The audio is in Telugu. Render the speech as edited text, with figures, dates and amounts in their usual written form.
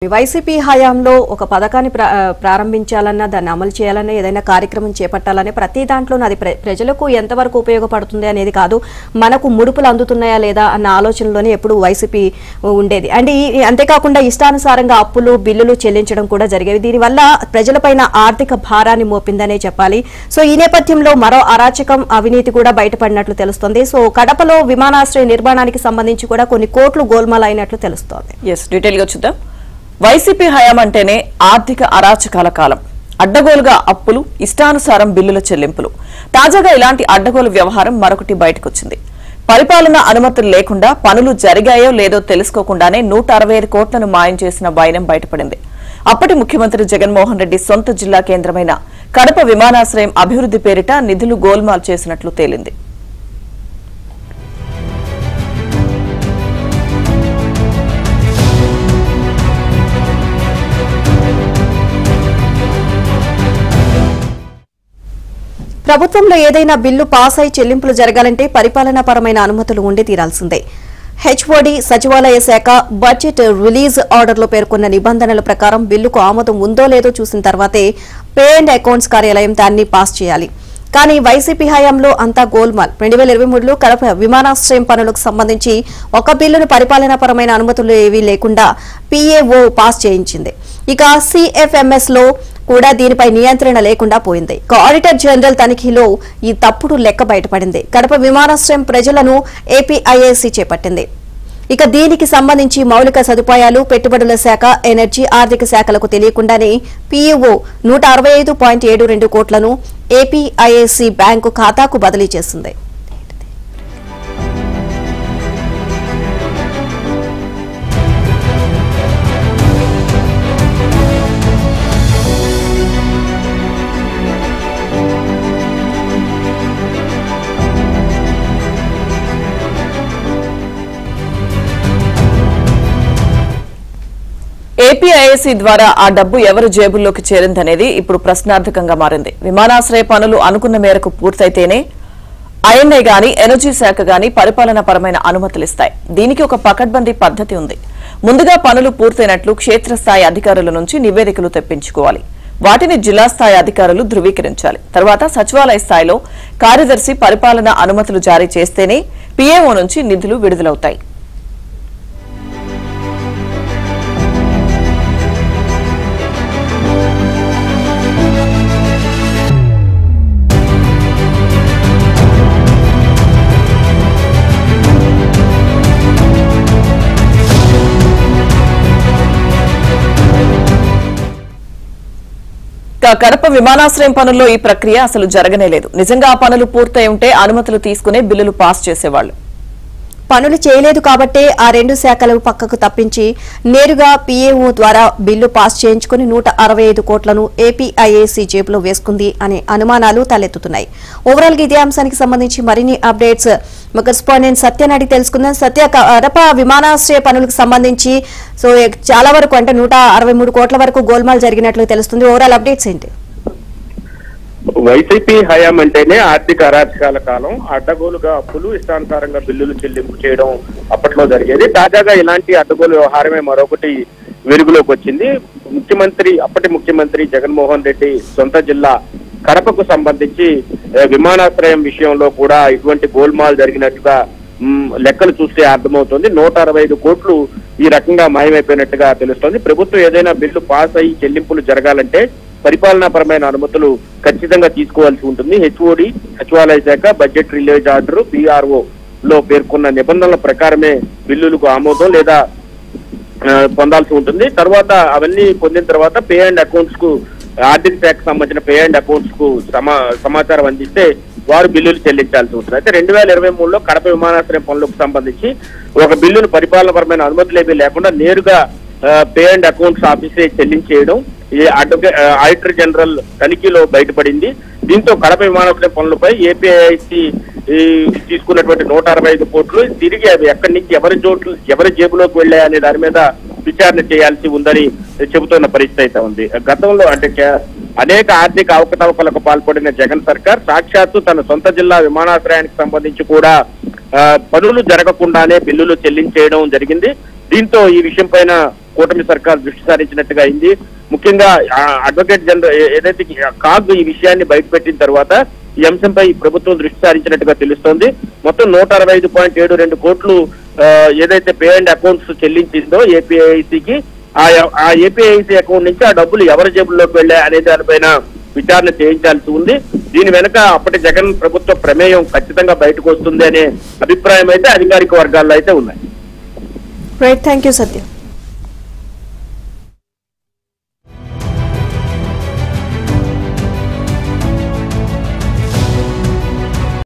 వైసీపీ హయాంలో ఒక పథకాన్ని ప్రారంభించాలన్నా దాన్ని అమలు చేయాలన్నా ఏదైనా కార్యక్రమం చేపట్టాలనే ప్రతి దాంట్లోనూ అది ప్రజలకు ఎంతవరకు ఉపయోగపడుతుంది అనేది కాదు, మనకు ముడుపులు అందుతున్నాయా లేదా అన్న ఆలోచనలోనే ఎప్పుడు వైసీపీ ఉండేది. అండ్ అంతేకాకుండా ఇష్టానుసారంగా అప్పులు బిల్లులు చెల్లించడం కూడా జరిగేవి. దీనివల్ల ప్రజలపైన ఆర్థిక భారాన్ని మోపిందనే చెప్పాలి. సో ఈ నేపథ్యంలో మరో అరాచకం అవినీతి కూడా బయటపడినట్లు తెలుస్తోంది. సో కడపలో విమానాశ్రయ నిర్మాణానికి సంబంధించి కూడా కొన్ని కోట్లు గోల్మాల్ అయినట్లు తెలుస్తోంది. డీటెయిల్ గా చూద్దాం. వైసీపీ హయాం అంటేనే ఆర్థిక అరాచకాల కాలం. అడ్డగోలుగా అప్పులు, ఇష్టానుసారం బిల్లుల చెల్లింపులు. తాజాగా ఇలాంటి అడ్డగోలు వ్యవహారం మరొకటి బయటకొచ్చింది. పరిపాలన అనుమతులు లేకుండా పనులు జరిగాయో లేదో తెలుసుకోకుండానే 165 కోట్లను మాయం చేసిన వైనం బయటపడింది. అప్పటి ముఖ్యమంత్రి జగన్మోహన్ రెడ్డి సొంత జిల్లా కేంద్రమైన కడప విమానాశ్రయం అభివృద్ధి పేరిట నిధులు గోల్మాల్ చేసినట్లు తేలింది. ప్రభుత్వంలో ఏదైనా బిల్లు పాస్ అయి చెల్లింపులు జరగాలంటే పరిపాలనాపరమైన అనుమతులు ఉండి తీరాల్సిందే. హెచ్ఓడి, సచివాలయ శాఖ బడ్జెట్ రిలీజ్ ఆర్డర్లో పేర్కొన్న నిబంధనల ప్రకారం బిల్లుకు ఆమోదం ఉందో లేదో చూసిన తర్వాతే పే అండ్ అకౌంట్స్ కార్యాలయం దాన్ని పాస్ చేయాలి. కానీ వైసీపీ హయాంలో అంతా గోల్మాల్. 2023లో కడప విమానాశ్రయం పనులకు సంబంధించి ఒక బిల్లును పరిపాలనాపరమైన అనుమతులు ఏవీ లేకుండా పీఏఓ పాస్ చేయించింది. ఇక సిఎఫ్ఎంఎస్ లో కూడా దీనిపై నియంత్రణ లేకుండా పోయింది. ఆడిటర్ జనరల్ తనిఖీలో ఈ తప్పుడు లెక్క బయటపడింది. కడప విమానాశ్రయం ప్రజలను ఏపీఐఏసీ చేపట్టింది. ఇక దీనికి సంబంధించి మౌలిక సదుపాయాలు, పెట్టుబడుల శాఖ, ఎనర్జీ, ఆర్థిక శాఖలకు తెలియకుండానే పీఈఓ 165.72 కోట్లను ఏపీఐఏసీ బ్యాంకు ఖాతాకు బదిలీ చేసింది. ఏపీఐఏసీ ద్వారా ఆ డబ్బు ఎవరి జేబుల్లోకి చేరిందనేది ఇప్పుడు ప్రశ్నార్థకంగా మారింది. విమానాశ్రయ పనులు అనుకున్న మేరకు పూర్తయితేనే ఐఎన్ఐ గాని, ఎనర్జీ శాఖ గాని పరిపాలనాపరమైన అనుమతులిస్తాయి. దీనికి ఒక పకడ్బందీ పద్ధతి ఉంది. ముందుగా పనులు పూర్తయినట్లు క్షేత్రస్థాయి అధికారుల నుంచి నివేదికలు తెప్పించుకోవాలి. వాటిని జిల్లా స్థాయి అధికారులు ధృవీకరించాలి. తర్వాత సచివాలయ స్థాయిలో కార్యదర్శి పరిపాలనా అనుమతులు జారీ చేస్తేనే పీఏఓ నుంచి నిధులు విడుదలవుతాయి. కడప విమానాశ్రయం పనుల్లో ఈ ప్రక్రియ అసలు జరగనేలేదు. నిజంగా ఆ పనులు పూర్తయి ఉంటే అనుమతులు తీసుకునే బిల్లులు పాస్ చేసేవాళ్లు. పనులు చేయలేదు కాబట్టే ఆ రెండు శాఖలు పక్కకు తప్పించి నేరుగా పీఏఓ ద్వారా బిల్లు పాస్ చేయించుకుని 165 కోట్లను ఏపీఐఏసీ జేబులో వేసుకుంది అనే అనుమానాలు తలెత్తుతున్నాయి. ఓవరాల్ గా ఇదే అంశానికి సంబంధించి మరిన్ని అప్డేట్స్ మా కరెస్పాండెంట్ సత్య అడిగి తెలుసుకుందాం. సత్య, కడప విమానాశ్రయ పనులకు సంబంధించి సో చాలా వరకు అంటే 163 కోట్ల వరకు గోల్మాల్ జరిగినట్లు తెలుస్తుంది. ఓవరాల్ అప్డేట్స్ ఏంటి? వైసీపీ హయాం అంటేనే ఆర్థిక అరాచకాల కాలం. అడ్డగోలుగా అప్పులు, ఇష్టానుసారంగా బిల్లులు చెల్లింపు చేయడం అప్పట్లో జరిగేది. తాజాగా ఇలాంటి అడ్డగోలు వ్యవహారమే మరొకటి వెలుగులోకి వచ్చింది. అప్పటి ముఖ్యమంత్రి జగన్మోహన్ రెడ్డి సొంత జిల్లా కడపకు సంబంధించి విమానాశ్రయం విషయంలో కూడా ఇటువంటి గోల్మాల్ జరిగినట్టుగా లెక్కలు చూస్తే అర్థమవుతోంది. 165 కోట్లు ఈ రకంగా మాయమైపోయినట్టుగా తెలుస్తోంది. ప్రభుత్వం ఏదైనా బిల్లు పాస్ అయ్యి చెల్లింపులు జరగాలంటే పరిపాలనాపరమైన అనుమతులు ఖచ్చితంగా తీసుకోవాల్సి ఉంటుంది. హెచ్ఓడి, సచివాలయ శాఖ, బడ్జెట్ రిలీజ్ ఆర్డర్, పీఆర్ఓ లో పేర్కొన్న నిబంధనల ప్రకారమే బిల్లులకు ఆమోదం లేదా పొందాల్సి ఉంటుంది. తర్వాత అవన్నీ పొందిన తర్వాత పే అండ్ అకౌంట్స్ కు, ఆర్థిక శాఖకు సంబంధించిన పే అండ్ అకౌంట్స్ కు సమాచారం అందిస్తే వారు బిల్లులు చెల్లించాల్సి ఉంటుంది. అయితే 2023లో కడప విమానాశ్రయం పనులకు సంబంధించి ఒక బిల్లును పరిపాలనపరమైన అనుమతులేమీ లేకుండా నేరుగా పే అండ్ అకౌంట్స్ ఆఫీసే చెల్లించేయడం ఈ ఆడిటర్ జనరల్ తనిఖీలో బయటపడింది. దీంతో కడప విమానాశ్రయం పనులపై ఏపీఐఐసీ తీసుకున్నటువంటి 165 కోట్లు తిరిగి అవి ఎక్కడి నుంచి ఎవరి జేబులోకి వెళ్ళాయనే దాని మీద విచారణ చేయాల్సి ఉందని చెబుతున్న పరిస్థితి అయితే ఉంది. గతంలో అంటే అనేక ఆర్థిక అవకతవకలకు పాల్పడిన జగన్ సర్కార్ సాక్షాత్తు తన సొంత జిల్లా విమానాశ్రయానికి సంబంధించి కూడా పనులు జరగకుండానే బిల్లులు చెల్లించేయడం జరిగింది. దీంతో ఈ విషయం పైన కూటమి సర్కార్ దృష్టి సారించినట్టుగా అయింది. ముఖ్యంగా అడ్వకేట్ జనరల్ ఏదైతే కాగ్ ఈ విషయాన్ని బయటపెట్టిన తర్వాత ఈ అంశంపై ప్రభుత్వం దృష్టి సారించినట్టుగా తెలుస్తోంది. మొత్తం 165.72 కోట్లు ఏదైతే పే అండ్ అకౌంట్స్ చెల్లించిందో ఏపీఐఐసికి, ఆ ఏపీఐసి అకౌంట్ నుంచి ఆ డబ్బులు ఎవరి జేబుల్లోకి వెళ్ళాయి అనే దానిపైన విచారణ చేయించాల్సి ఉంది. దీని వెనక అప్పటి జగన్ ప్రభుత్వ ప్రమేయం ఖచ్చితంగా బయటకు వస్తుంది అనే అభిప్రాయం అయితే అధికారిక వర్గాల్లో అయితే ఉన్నాయి. Right, thank you Satya.